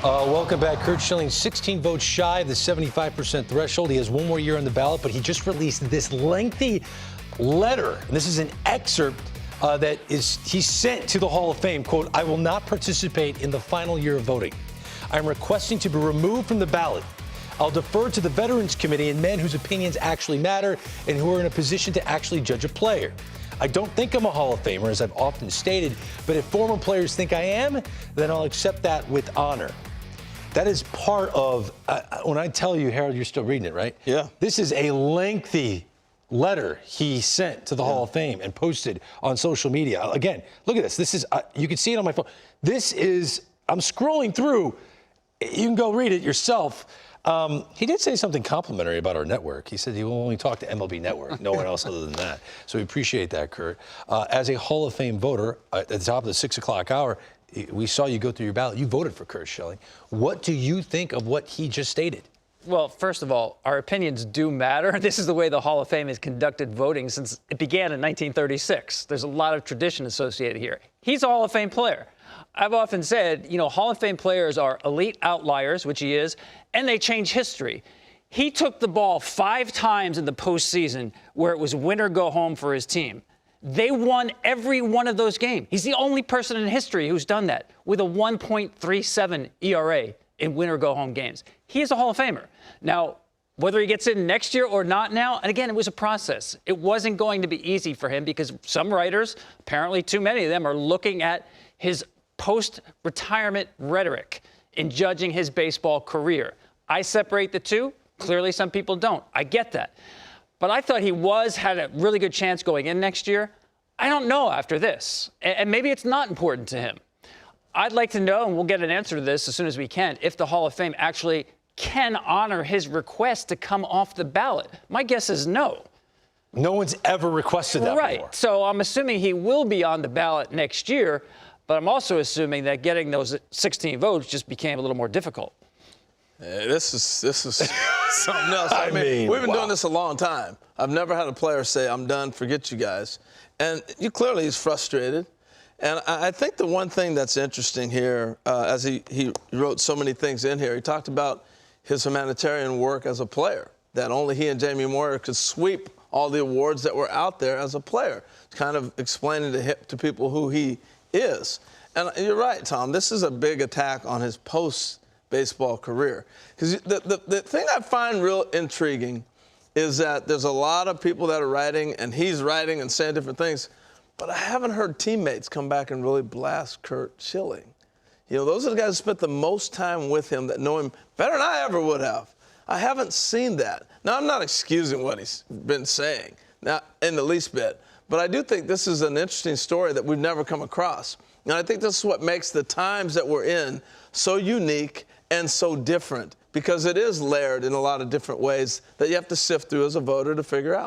Welcome back. Curt Schilling, 16 votes shy of the 75% threshold. He has one more year on the ballot, but he just released this lengthy letter. And this is an excerpt that he sent to the Hall of Fame. Quote, "I will not participate in the final year of voting. I'm requesting to be removed from the ballot. I'll defer to the Veterans Committee and men whose opinions actually matter and who are in a position to actually judge a player. I don't think I'm a Hall of Famer, as I've often stated, but if former players think I am, then I'll accept that with honor." That is part of, when I tell you, Harold, you're still reading it, right? Yeah. This is a lengthy letter he sent to the Hall of Fame and posted on social media. Again, look at this. This is, you can see it on my phone. This is, I'm scrolling through. You can go read it yourself. He did say something complimentary about our network. He said he will only talk to MLB Network, no one else other than that. So we appreciate that, Curt. As a Hall of Fame voter, at the top of the 6 o'clock hour, we saw you go through your ballot. You voted for Curt Schilling. What do you think of what he just stated? Well, first of all, our opinions do matter. This is the way the Hall of Fame has conducted voting since it began in 1936. There's a lot of tradition associated here. He's a Hall of Fame player. I've often said, you know, Hall of Fame players are elite outliers, which he is, and they change history. He took the ball 5 times in the postseason where it was win or go home for his team. They won every one of those games. He's the only person in history who's done that with a 1.37 ERA in win or go home games. He is a Hall of Famer. Now, whether he gets in next year or not now, and again, it was a process. It wasn't going to be easy for him because some writers, apparently too many of them, are looking at his post-retirement rhetoric in judging his baseball career. I separate the two. Clearly, some people don't. I get that. But I thought he had a really good chance going in next year. I don't know after this. And maybe it's not important to him. I'd like to know, and we'll get an answer to this as soon as we can, if the Hall of Fame actually can honor his request to come off the ballot. My guess is no. No one's ever requested that right. before. So I'm assuming he will be on the ballot next year, but I'm also assuming that getting those 16 votes just became a little more difficult. This is something else. I mean, we've been doing this a long time. I've never had a player say, "I'm done, forget you guys." And clearly he's frustrated. And I think the one thing that's interesting here, as he wrote so many things in here, he talked about his humanitarian work as a player, that only he and Jamie Moyer could sweep all the awards that were out there as a player, kind of explaining to people who he is. And you're right, Tom, this is a big attack on his post-baseball career. Because the thing I find real intriguing is that there's a lot of people that are writing, and he's writing and saying different things, but I haven't heard teammates come back and really blast Curt Schilling. You know, those are the guys who spent the most time with him, that know him better than I ever would have. I haven't seen that. Now, I'm not excusing what he's been saying, not in the least bit, but I do think this is an interesting story that we've never come across. And I think this is what makes the times that we're in so unique and so different, because it is layered in a lot of different ways that you have to sift through as a voter to figure out.